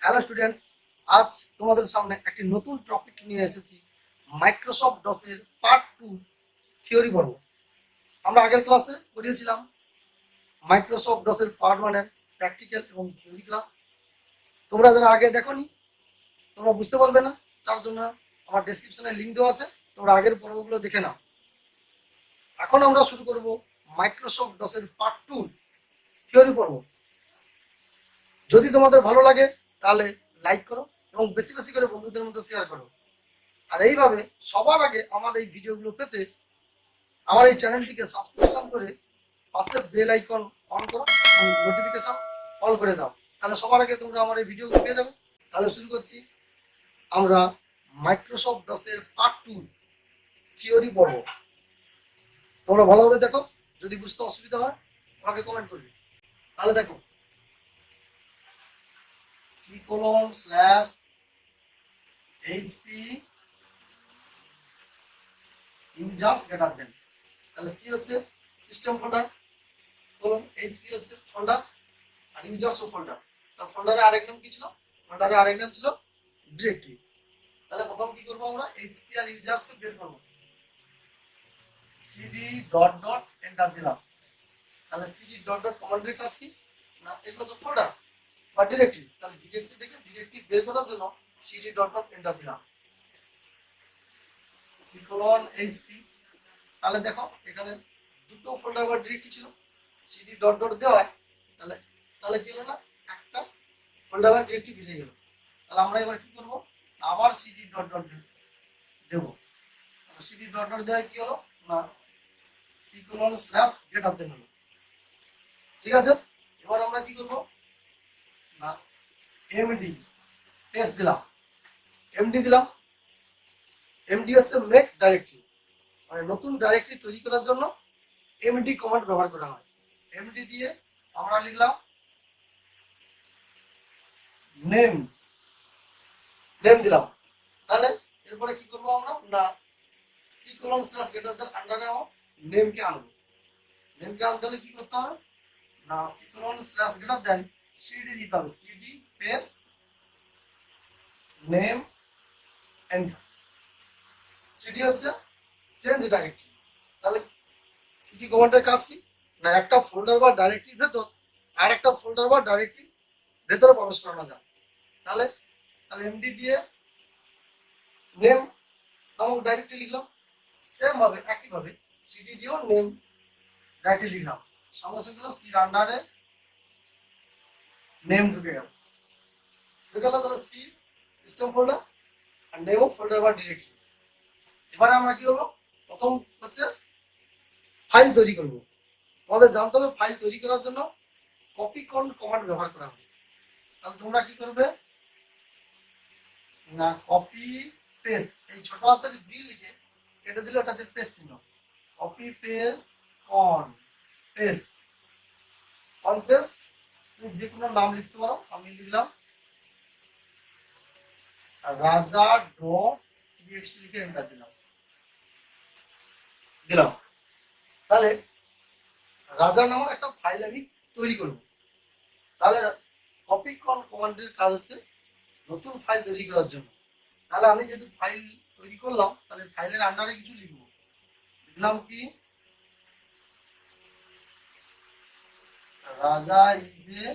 Hello students, আজ তোমাদের সামনে একটি নতুন টপিক নিয়ে এসেছি। মাইক্রোসফট ডসের পার্ট 2 থিওরি পর্ব। আমরা আগের ক্লাসে করিয়েছিলাম মাইক্রোসফট ডসের পার্ট 1 এর প্র্যাকটিক্যাল এবং থিওরি ক্লাস। তোমরা যারা আগে দেখোনি তোমরা বুঝতে পারবে না, তার জন্য আমার ডেসক্রিপশনে লিঙ্ক দেওয়া আছে, তোমরা আগের পর্বগুলো দেখে নাও। এখন আমরা শুরু করব মাইক্রোসফট ডসের পার্ট 2 থিওরি পর্ব। যদি তোমাদের ভালো লাগে তাহলে লাইক করো এবং বেশি বেশি করে বন্ধুদের মধ্যে শেয়ার করো। আর এইভাবে সবার আগে আমার এই ভিডিওগুলো পেতে আমার এই চ্যানেলটিকে সাবস্ক্রিপশন করে পাশে বেল আইকন অন করো এবং নোটিফিকেশন অল করে দাও, তাহলে সবার আগে তোমরা আমার এই ভিডিওগুলো পেয়ে যাবে। তাহলে শুরু করছি আমরা মাইক্রোসফট ডসের পার্ট 2 থিওরি পর্ব। তোমরা ভালোভাবে দেখো, যদি বুঝতে অসুবিধা হয় আমাকে কমেন্ট করবে। তাহলে দেখো, c:/hp users greater than, তাহলে সি হচ্ছে সিস্টেম ফোল্ডার, এইচপি হচ্ছে ফোল্ডার, আর ইউজার্স ফোল্ডার। তার ফোল্ডারে আরেক নাম কি ছিল? ফোল্ডারে আরেক নাম ছিল ডিরেক্টরি। তাহলে প্রথম কি করবো আমরা? এইচপি আর ইউজার্স কে বের করবো। সিডি ডট ডট এন্টার দিলাম। তাহলে সিডি ডট ডট কমান্ডের কাজ কি না? এগুলো তো ফোল্ডার বা ডিরেক্টরি। তাহলে ডিরেক্টরি থেকে ডিরেক্টরি বের করার জন্য সিডি ডট ডট এন্টার দিলাম। c:/hp, তাহলে দেখো এখানে দুটো ফোল্ডার বা ডিরেক্টরি ছিল, সিডি ডট ডট দেওয়া, তাহলে তাহলে কি হলো না, একটা ফোল্ডার বা ডিরেক্টরি বেরিয়ে গেল। তাহলে আমরা এবার কি করব? আবার সিডি ডট ডট দেব। তাহলে সিডি ডট ডট দেওয়া কি হলো না, c:/greater than হলো। ঠিক আছে, এবার আমরা কি করব না, এমডি টেস্ট দিলাম। এমডি দিলাম, এমডি হচ্ছে মেক ডাইরেক্টরি, মানে নতুন ডাইরেক্টরি তৈরি করার জন্য এমডি কমান্ড ব্যবহার করা হয়। এমডি দিয়ে আমরা লিখলাম নেম, নেম দিলাম। তাহলে এরপরে কি করবো আমরা না, c:/greater আন্ডারে নেমকে আনবো। নেমকে আনতে হলে কি করতে হবে না, c:/greater সিডি দিতে হবে। CD space name enter. CD হচ্ছে চেঞ্জ ডাইরেক্টরি। তাহলে সিডি কমান্ডের কাজ কি না, একটা ফোল্ডার বা ডাইরেক্টরির ভেতর আর একটা ফোল্ডার বা ডাইরেক্টরি ভেতরে প্রবেশ করানো যায়। তাহলে তাহলে এমডি দিয়ে নেম নামক ডাইরেক্টরি লিখলাম। সেম ভাবে একইভাবে সিডি দিয়েও নেম ডাইরেক্টরি লিখলাম। সঙ্গে সঙ্গে সির আন্ডারে নেম ঢুকে গেল। তাহলে সি সিস্টেম ফোল্ডার আর নেম ফোল্ডার বা ডিরেক্টরি। এবারে আমরা কি করবো? প্রথম হচ্ছে ফাইল তৈরি করব। তোমাদের জানতে হবে ফাইল তৈরি করার জন্য কপি কমান্ড ব্যবহার করা হবে। তাহলে তোমরা কি করবে না, কপি পেস্ট, এই ছোট হাতের বি লিখে কেটে দিলে ওটা হচ্ছে পেস্ট চিহ্ন। কপি পেস্ট কন পেস্ট, কন পেস্ট তুমি যে কোনো নাম লিখতে পারো। আমি লিখলাম রাজা ডট টিএক্সটি লিখে এন্টার দিলাম। তাহলে রাজা নামক একটা ফাইল আমি তৈরি করব। তাহলে কপি কমান্ডের কাজ হচ্ছে নতুন ফাইল তৈরি করার জন্য। তাহলে আমি যেহেতু ফাইল তৈরি করলাম, তাহলে ফাইলের আন্ডারে কিছু লিখবো। লিখলাম কি, রাজা is a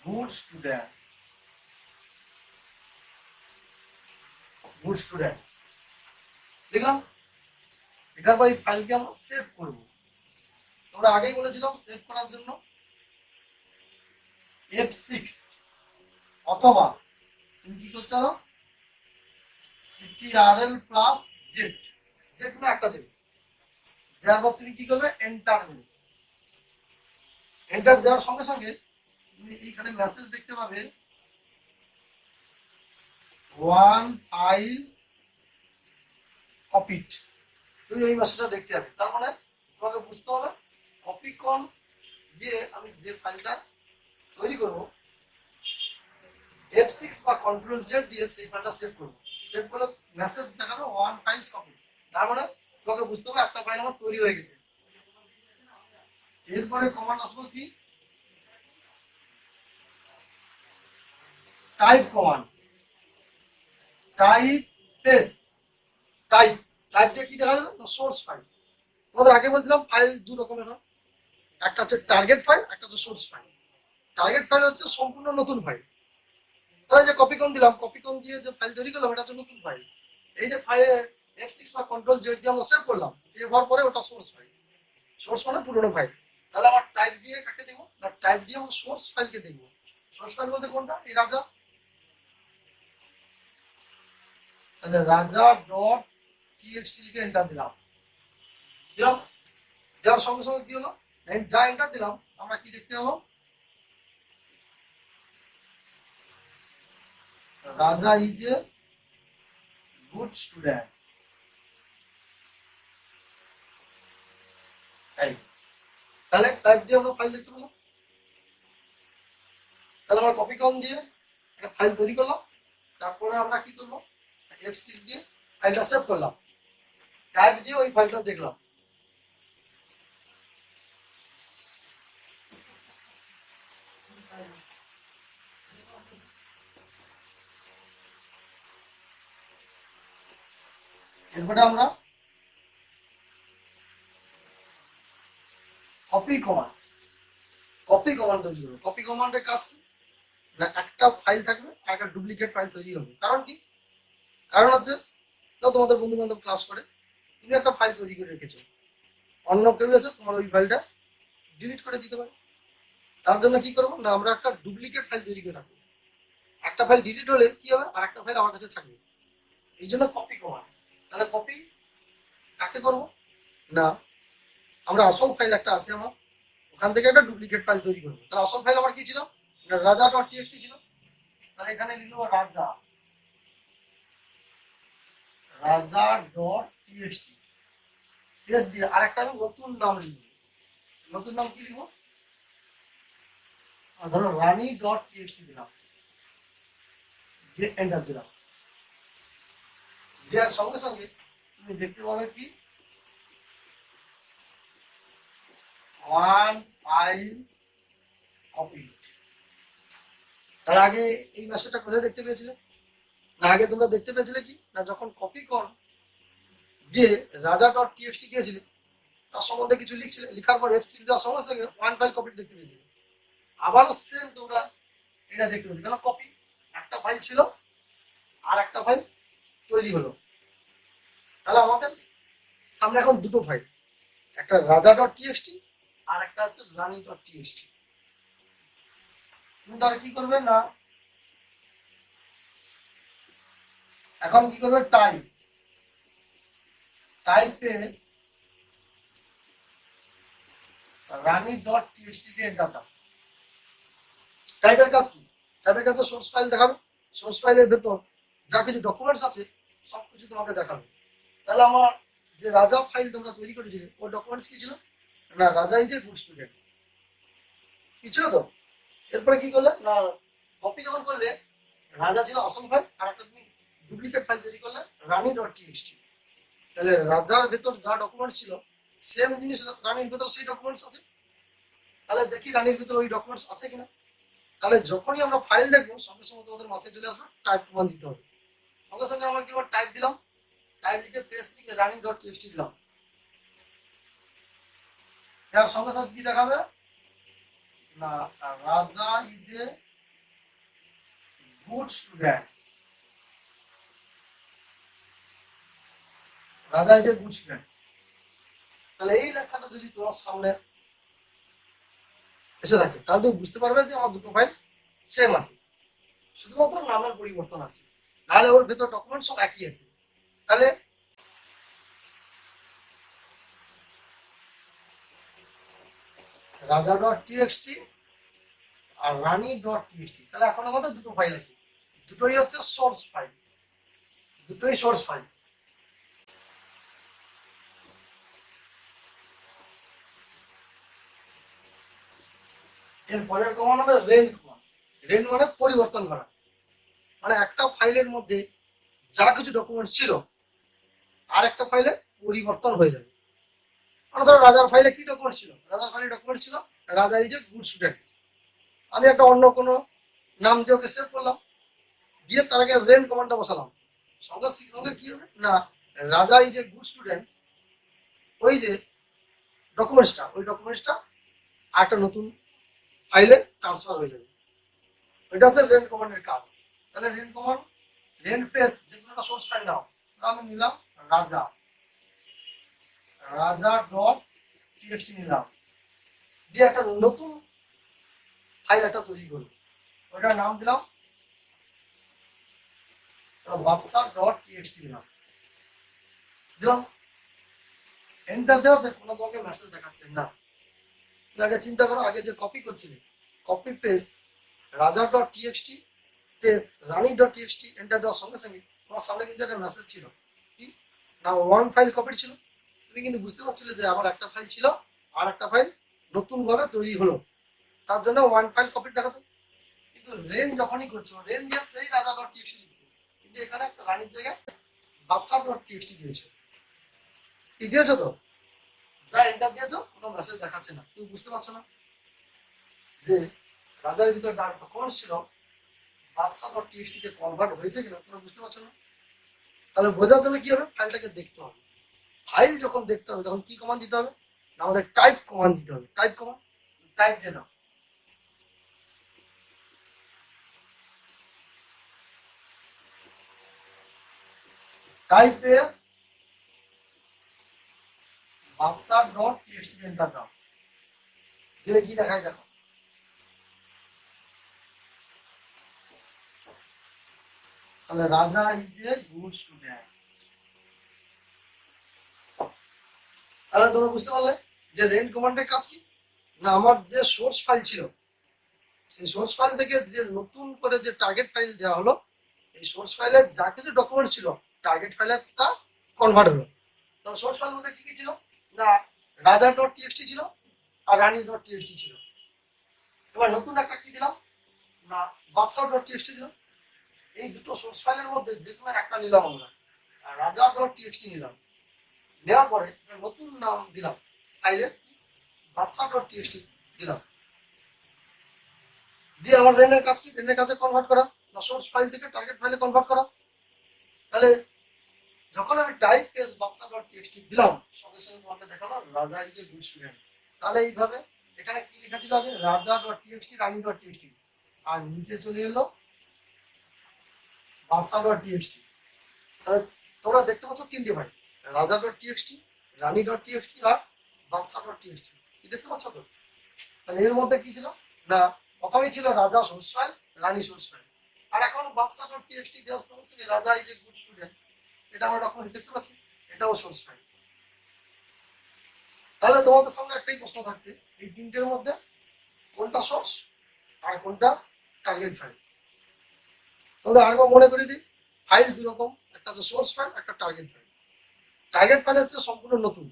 good student. Good student লিখলাম। লেখার পর এই ফাইলকে আমরা সেভ করব। তোমরা আগেই বলেছিলাম সেভ করার জন্য F6 অথবা তুমি কি করতে পারো ctrl+z, যে কোনো একটা দেবে। দেওয়ার পর তুমি কি করবে, এন্টার দেবে। এন্টার দেওয়ার সঙ্গে সঙ্গে তুমি এইখানে মেসেজ দেখতে পাবে, 1 ফাইলস কপিড। তুমি এই মেসেজটা দেখতে পাবে। তার মানে তোমাকে বুঝতে হবে কপি কন দিয়ে আমি যে ফাইলটা তৈরি করব F6 বা Ctrl+Z দিয়ে সেই ফাইলটা সেভ করব। সেভ করলে মেসেজ দেখাবে 1 ফাইলস কপি। তার মানে তোমাকে বুঝতে হবে একটা ফাইল আমার তৈরি হয়ে গেছে। এরপরে কমান্ড আসবো কি type command, type pace, type type দিয়ে কি দেখা যাবে না সোর্স ফাইল। তোমাদের আগে বলছিলাম ফাইল দু রকমের হয়, একটা হচ্ছে টার্গেট ফাইল, একটা হচ্ছে সোর্স ফাইল। টার্গেট ফাইল হচ্ছে সম্পূর্ণ নতুন ফাইল, তাহলে যে কপি কোন দিলাম, কপি কোন দিয়ে যে ফাইল তৈরি করলাম এটা হচ্ছে নতুন ফাইল। এই যে ফাইলের F6 বা কন্ট্রোল জেড দিয়ে আমরা সেভ করলাম, সেভ হওয়ার পরে ওটা সোর্স ফাইল। সোর্স মানে পুরনো ফাইল। তাহলে আমার টাইপ দিয়ে কাকে দেবো না, টাইপ দিয়ে আমরা সোর্স ফাইলকে দেখবো। সোর্স ফাইল বলতে কোনটা, এই রাজা। তাহলে রাজা ডট টিএক্সটি লিখে এন্টার দিলাম, দিলাম। দেওয়ার সঙ্গে সঙ্গে কি হলো, যা এন্টার দিলাম আমরা কি দেখতে পাবো, রাজা ইজ এ গুড স্টুডেন্ট। এই তাহলে টাইপ দিয়ে আমরা ফাইল দেখতে পেলাম। তাহলে আমরা কপি কম দিয়ে একটা ফাইল তৈরি করলাম, তারপরে আমরা কি করবো, F6 দিয়ে ফাইলটা সেভ করলাম, টাইপ দিয়ে ওই ফাইলটা দেখলাম। এরপরে আমরা কপি কমান্ড, কপি কমান্ড তৈরি করবো। কপি কমান্ডের কাজ কি না, একটা ফাইল থাকবে আর একটা ডুপ্লিকেট ফাইল তৈরি হবে। কারণ কি, কারণ হচ্ছে তো তোমাদের বন্ধু বান্ধব ক্লাস করে, তুমি একটা ফাইল তৈরি করে রেখেছো, অন্য কেউ এসে তোমার ওই ফাইলটা ডিলিট করে দিতে পারে। তার জন্য কি করবো না, আমরা একটা ডুপ্লিকেট ফাইল তৈরি করে রাখবো। একটা ফাইল ডিলিট হলে কি হবে, আর একটা ফাইল আমার কাছে থাকবে, এই জন্য কপি কমান্ড। তাহলে কপি কাকে করবো না, আমরা আসল ফাইল একটা আছে আমার, ওখান থেকে একটা ডুপ্লিকেট ফাইল তৈরি করবো। তাহলে আসল ফাইল আমার কি ছিল না, রাজা ডট টিএক্সটি ছিল। তাহলে এখানে লিখব রাজা, রাজা ডট টিএক্সটি, টেক্সট দিয়ে আরেকটা আমি নতুন নাম লিখবো। নতুন নাম কি লিখবো, ধরো রানী ডট টিএক্সটি দিলাম, দিয়ে এন্টার দিলাম। দেওয়ার সঙ্গে সঙ্গে তুমি দেখতে পাবে কি 1 ফাইল কপি। তার আগে এই মেসেজটা কোথায় দেখতে পেয়েছিলে না, আগে তোমরা দেখতে পেয়েছিলে কি না, যখন কপি কর দিয়ে রাজা ডট টিএক্সটি দিয়েছিলে তার সম্বন্ধে কিছু লিখছিলে, লিখার পর F6 দেওয়ার সঙ্গে সঙ্গে 1 ফাইল কপি দেখতে পেয়েছিলে। আবারও সেম তোমরা এটা দেখতে পেয়েছো, কেন কপি একটা ফাইল ছিল আর একটা ফাইল তৈরি হলো। তাহলে আমাদের সামনে এখন দুটো ফাইল, একটা রাজা ডট টিএক্সটি আর একটা হচ্ছে রানী ডট টিএক্সটি। তুমি তাহলে কি করবে না, এখন কি করবে, টাইপ, টাইপেস রানী ডট টিএক্সটি দিয়ে এন্টার দাও। টাইপের কাজ কি, টাইপের কাজ সোর্স ফাইল দেখাবে, সোর্স ফাইলের ভেতর যা কিছু ডকুমেন্টস আছে সবকিছু তোমাকে দেখাবে। তাহলে আমার যে রাজা ফাইল তোমরা তৈরি করেছিলে ওর ডকুমেন্টস কি ছিল না, রাজা ইজ এ গুড স্টুডেন্টস কি ছিল তো। এরপরে কি করলে না, কপি যখন করলে রাজা ছিল আসল ফাইল, আর একটা তুমি ডুপ্লিকেট ফাইল তৈরি করলে রানী ডট টিএক্সটি। তাহলে রাজার ভেতর যা ডকুমেন্টস ছিল সেম জিনিস রানীর ভেতর সেই ডকুমেন্টস আছে। তাহলে দেখি রানীর ভেতর ওই ডকুমেন্টস আছে কিনা। তাহলে যখনই আমরা ফাইল দেখবো সঙ্গে সঙ্গে তোমাদের মাথায় চলে আসবে টাইপ কমান্ড দিতে হবে। সঙ্গে সঙ্গে আমরা কি টাইপ দিলাম, টাইপ লিখে পেস্ট লিখে রানিং ডট টিএক্সটি দিলাম। তার সঙ্গে সঙ্গে কি দেখাবে না, রাজা ইজ এ গুড স্টুডেন্ট, রাজা ইজ এ গুড স্টুডেন্ট। তাহলে এই লেখাটা যদি তোমার সামনে এসে থাকে তাহলে তুমি বুঝতে পারবে যে আমার দুটো ফাইল সেম আছে, শুধুমাত্র নামের পরিবর্তন আছে, নাহলে ওর ভেতর ডকুমেন্ট সব একই আছে। তাহলে রাজা ডট টিএক্সটি আর রানী ডট টিএক্সটি, তাহলে এখন আমাদের দুটো ফাইল আছে, দুটোই হচ্ছে সোর্স ফাইল, দুটোই সোর্স ফাইল। এরপরের কমান্ড হবে রেন কমান্ড। রেন মানে পরিবর্তন করা, মানে একটা ফাইলের মধ্যে যা কিছু ডকুমেন্ট ছিল আর একটা ফাইলে পরিবর্তন হয়ে যাবে। মানে ধরো রাজার ফাইলে কি ডকুমেন্ট ছিল, রাজার ফাইলে ডকুমেন্ট ছিল রাজা ইজ এ গুড স্টুডেন্টস। আমি একটা অন্য কোনো নাম দিয়ে ওকে সেভ করলাম, দিয়ে তার আগে রেন কমান্ডটা বসালাম, সঙ্গে সঙ্গে কি হবে না, রাজা ইজ এ গুড স্টুডেন্ট, ওই যে ডকুমেন্টসটা, ওই ডকুমেন্টসটা আরেকটা নতুন ফাইলে ট্রান্সফার হয়ে যাবে। ওইটা হচ্ছে রেন কমান্ডের কাজ। তাহলে রেন কমান্ড, রেন পেজ যে কোনো একটা সোর্স ফাইল নাও, আমি নিলাম রাজা, রাজা ডট টিএক্সটি নিলাম, দিয়ে একটা নতুন ফাইল একটা তৈরি করবো, ওইটার নাম দিলাম হোয়াটসঅ্যাপ ডট টিএক্সটি দিলাম, এন্টার দেওয়া, কোনো তোমাকে মেসেজ দেখাচ্ছে না। আগে চিন্তা করো, আগে যে কপি করছিলে, কপি পেজ রাজা ডট টিএক্সটি পেজ রানী ডট টিএক্সটি, এন্টার দেওয়ার সঙ্গে সঙ্গে তোমার সামনে কিন্তু একটা মেসেজ ছিল, কি না, ওয়ান ফাইল কপি ছিল। তুমি কিন্তু বুঝতে পারছিলে যে আমার একটা ফাইল ছিল আর একটা ফাইল নতুন ভাবে তৈরি হলো, তার জন্য ওয়ান ফাইল কপি দেখাতো। কিন্তু রেন যখনই করছো, রেন দিয়ে সেই রাজা ডট টিএক্সটি দিচ্ছে, কিন্তু এখানে একটা রানীর জায়গায় বাদশা ডট টিএক্সটি দিয়েছো, কি দিয়েছো তো, যা এন্টার দিয়েছো কোনো মেসেজ দেখাচ্ছে না। তুমি বুঝতে পারছো না যে রাজার ভিতরে ডান ডকুমেন্টস ছিল বাদশা ডট টিএক্সটি তে কনভার্ট হয়েছে কিনা, তুমি বুঝতে পারছো না। তাহলে বোঝার জন্য কি হবে, ফাইলটাকে দেখতে হবে। ফাইল যখন দেখতে হবে তখন কি কমান্ড দিতে হবে না, আমাদের টাইপ কমান্ড দিতে হবে। টাইপ কমান্ড, টাইপ দিয়ে দাও, টাইপ এস বাদশা ডট টিএক্সটি এন্টার দাও, দিলে কি দেখায় দেখো, তাহলে রাজা ইজ এ গুড স্টুডেন্ট। তাহলে তোমরা বুঝতে পারলে যে রেন কমান্ডের কাজ কি না, আমার যে সোর্স ফাইল ছিল সেই সোর্স ফাইল থেকে যে নতুন করে যে টার্গেট ফাইল দেওয়া হলো, এই সোর্স ফাইলে যা কিছু ডকুমেন্ট ছিল টার্গেট ফাইলে তা কনভার্ট হলো। তখন সোর্স ফাইল মধ্যে কি কি ছিল না, রাজা ডট টিএক্সটি ছিল আর রানী ডট টিএক্সটি ছিল। এবার নতুন একটা কি দিলাম না, বাদশা ডট টিএক্সটি দিলাম। এই দুটো সোর্স ফাইলের মধ্যে যে কোনো একটা নিলাম আমরা, রাজা ডট টিএক্সটি নিলাম, নেওয়ার পরে নতুন নাম দিলাম ফাইলের, বাদশা ডট টিএক্সটি দিলাম, দিয়ে আমার রেনের কাজ কি, রেনের কাজে কনভার্ট করা না, সোর্স ফাইল থেকে টার্গেট ফাইলে কনভার্ট করা। তাহলে যখন আমি টাইপ পেজ বাদশা ডট টিএক্সটি দিলাম, সঙ্গে সঙ্গে তোমাকে দেখালো রাজা ইজ এ গুড স্টুডেন্ট। তাহলে এইভাবে এখানে কি লেখা ছিল আগে, রাজা ডট টিএক্সটি রানী ডট টিএক্সটি, আর নিচে চলে এলো বাদশা ডট টিএক্সটি। তাহলে তোমরা দেখতে পাচ্ছ তিনটে ফাইল, রাজা ডট টিএক্সটি, রানী ডট টিএক্সটি আর বাদশা ডট টিএক্সটি, কি দেখতে পাচ্ছ তো। তাহলে এর মধ্যে কি ছিল না, প্রথমেই ছিল রাজা সোর্স ফাইল, রানী সোর্স ফাইল, আর এখন বাদশা ডট টিএক্সটি দেওয়ার সঙ্গে সঙ্গে রাজা ইজ এ গুড স্টুডেন্ট, এটা আমরা ডকুমেন্টস দেখতে পাচ্ছি, এটাও সোর্স ফাইল। তাহলে তোমাদের সামনে একটাই প্রশ্ন থাকছে, এই তিনটের মধ্যে কোনটা সোর্স আর কোনটা টার্গেট ফাইল। তাহলে আরেকবার মনে করে দিই, ফাইল দু রকম, একটা হচ্ছে সোর্স ফাইল, একটা টার্গেট ফাইল। টার্গেট ফাইল হচ্ছে সম্পূর্ণ নতুন,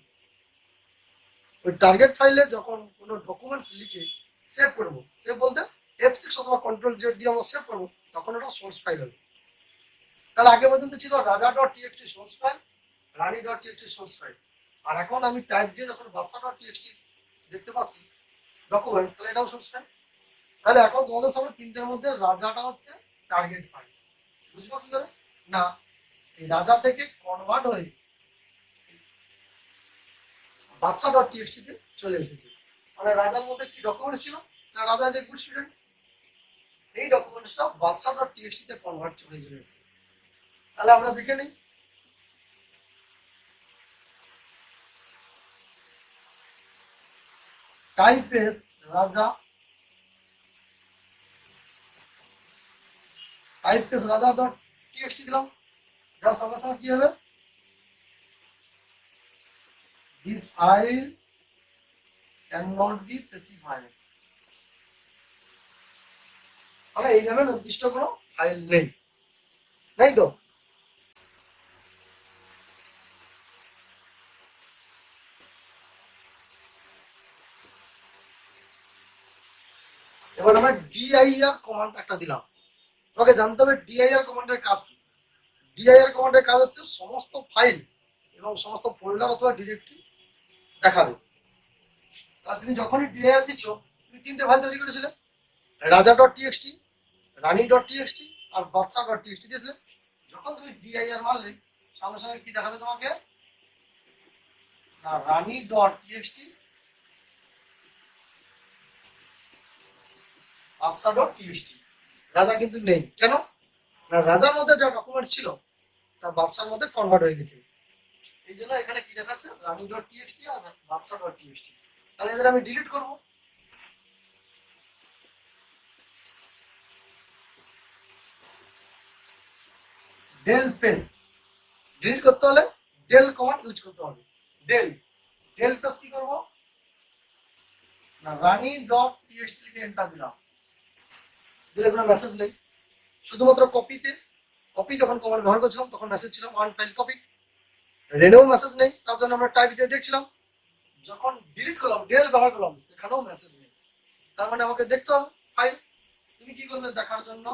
ওই টার্গেট ফাইলে যখন কোনো ডকুমেন্টস লিখে সেভ করবো, সেভ বলতে F6 অথবা কন্ট্রোল জেড দিয়ে আমরা সেভ করবো, তখন ওটা সোর্স ফাইল হবে। তাহলে আগে পর্যন্ত ছিল রাজা ডট টিএক্সটি সোর্স ফাইল, রানী ডট টিএক্সটি সোর্স ফাইল, আর এখন আমি টাইপ দিয়ে যখন বাদশা ডট টিএক্সটি দেখতে পাচ্ছি ডকুমেন্ট, তাহলে এটাও সোর্স ফাইল। তাহলে এখন তোমাদের সামনে তিনটের মধ্যে রাজাটা হচ্ছে টার্গেট ফাইল। বুঝবো কি করে না, এই রাজা থেকে কনভার্ট হয়ে বাদশা ডট টিএক্সটি তে চলে এসেছে। মানে রাজার মধ্যে কি ডকুমেন্ট ছিল না, রাজা যে গুড স্টুডেন্টস, এই ডকুমেন্টসটা বাদশা ডট টিএক্সটি তে কনভার্ট হয়ে চলে এসেছে। তাহলে আমরা দেখে নিই, টাইপ এস রাজা, টাইপ এস রাজা ডট টিএক্সটি দিলাম, যার সঙ্গে সঙ্গে কি হবে, this file cannot be specified, মানে এই নামে নির্দিষ্ট কোনো ফাইল নেই, তাই তো। এবার আমরা ডিআইআর কমান্ড একটা দিলাম, তোমাকে জানতে হবে ডিআইআর কমান্ডের কাজ কি। ডিআইআর কমান্ডের কাজ হচ্ছে সমস্ত ফাইল এবং সমস্ত ফোল্ডার অথবা ডিরেক্টরি দেখাবে। আর তুমি যখনই ডিআইআর দিচ্ছ, তুমি তিনটে ফাইল তৈরি করেছিলে, রাজা ডট টিএক্সটি, রানী ডট টিএক্সটি আর বাদশা ডট টিএক্সটি দিয়েছিলে, যখন তুমি dir মারলে সঙ্গে সঙ্গে কি দেখাবে তোমাকে না রানী ডট টিএক্সটি বাদশা ডট টিএক্সটি। রাজা কিন্তু নেই, কেন না রাজার মধ্যে যা ডকুমেন্ট ছিল তা বাদশার মধ্যে কনভার্ট হয়ে গেছে। এই জন্য এখানে কি দেখাচ্ছে রানী ডট টিএক্সটি আর বাদশা ডট টিএক্সটি। তাহলে এদের আমি ডিলিট করবো। ডেল পেস ডিলিট করতে হলে ডেল কমান্ড ইউজ করতে হবে। ডেল ডেল পেস কি করবো না রানী ডট টিএক্সটি লিখে এন্টার দিলাম, দিলে কোনো মেসেজ নেই, শুধুমাত্র কপিতে কপি যখন কমান্ড ব্যবহার করছিলাম তখন মেসেজ ছিল ওয়ান ফাইল কপি, রেনেও মেসেজ নেই, তার জন্য আমরা টাইপ দিয়ে দেখছিলাম। যখন ডিলিট করলাম ডেল ব্যবহার করলাম সেখানেও মেসেজ নেই, তার মানে আমাকে দেখতে হবে ফাইল। তুমি কি করবে দেখার জন্য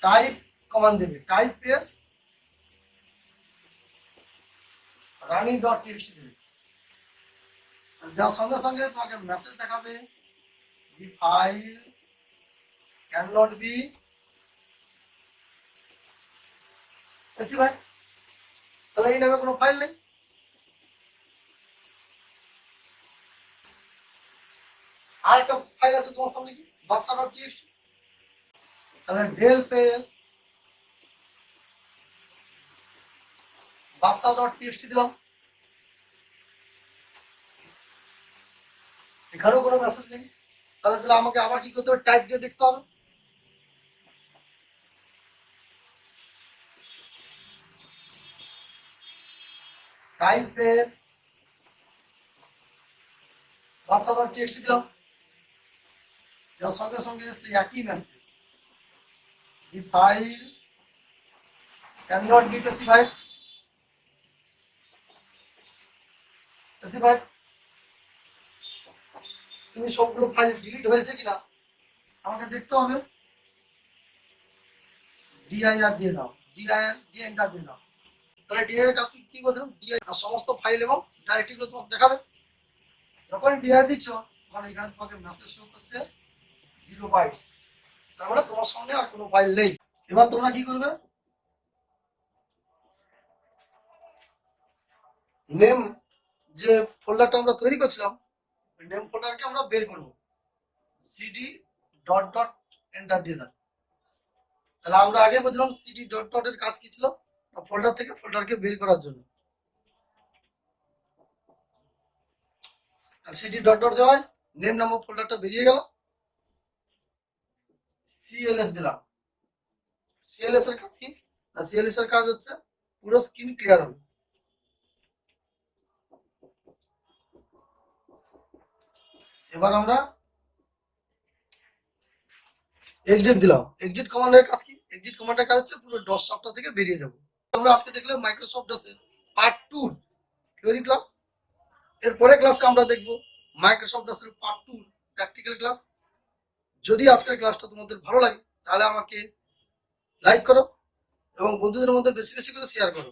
টাইপ কমান্ড দেবে, টাইপ পেস রানী ডট টিএক্সটি দেবে, যার সঙ্গে সঙ্গে তোমাকে মেসেজ দেখাবে the file can not be specified. তাহলে এই নামে কোনো ফাইল নেই। আর একটা ফাইল আছে তোমার সামনে কি বাদশা ডট টিএক্সটি, তাহলে ডেল পেজ বাদশা ডট টিএক্সটি দিলাম, এখানেও কোনো মেসেজ নেই। তাহলে আমাকে আবার কি করতে হবে টাইপ দিয়ে দেখতে হবে। টাইপ পেজ বাদশা ডট টিএক্সটি দিলাম, যার সঙ্গে সঙ্গে সেই একই message the file can not be specified. Specified তুমি সবগুলো ফাইল ডিলিট হয়েছে কিনা আমাকে দেখতে হবে। dir দিয়ে দাও, dir দিয়ে এন্টার দিয়ে দাও। তাহলে dir এর কাজ কি বলছিলাম, dir সমস্ত ফাইল এবং ডাইরেক্টরিগুলো তোমাকে দেখাবে। যখন dir দিচ্ছ তখন এখানে তোমাকে মেসেজ শো করছে 0 বাইটস, তার মানে তোমার সামনে আর কোনো ফাইল নেই। এবার তোমরা কি করবে নেম যে ফোল্ডারটা আমরা তৈরি করছিলাম নেম ফোল্ডারকে আমরা বের করব, সিডি ডট ডট এন্টার দিয়ে দাও। তাহলে আমরা আগে বুঝলাম সিডি ডট ডট এর কাজ কি ছিল, ফোল্ডার থেকে ফোল্ডারকে বের করার জন্য। আর সিডি ডট ডট দেওয়া হয় নেম নামক ফোল্ডারটা বেরিয়ে গেল, সিএলএস দিলাম। সিএলএস এর কাজ কি না সিএলএস এর কাজ হচ্ছে পুরো স্ক্রিন ক্লিয়ার হবে। এবার আমরা এক্সিট দিলাম। এক্সিট কমান্ডের কাজ কি, এক্সিট কমান্ডের কাজ হচ্ছে পুরো ডস সফটওয়্যার থেকে বেরিয়ে যাব। আমরা আজকে দেখলাম মাইক্রোসফট ডসের পার্ট 2 থিওরি ক্লাস। এর পরের ক্লাসে আমরা দেখব মাইক্রোসফট ডসের পার্ট 2 প্র্যাকটিক্যাল ক্লাস। যদি আজকের ক্লাসটা তোমাদের ভালো লাগে তাহলে আমাকে লাইক করো এবং বন্ধুদের মধ্যে বেশি বেশি করে শেয়ার করো।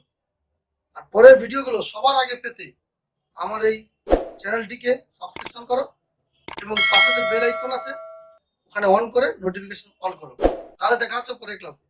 আর পরের ভিডিওগুলো সবার আগে পেতে আমার এই চ্যানেলটিকে সাবস্ক্রিপশন করো এবং পাশে যে বেল আইকন আছে ওখানে অন করে নোটিফিকেশন অল করো। তাহলে দেখা হচ্ছে পরের ক্লাসে।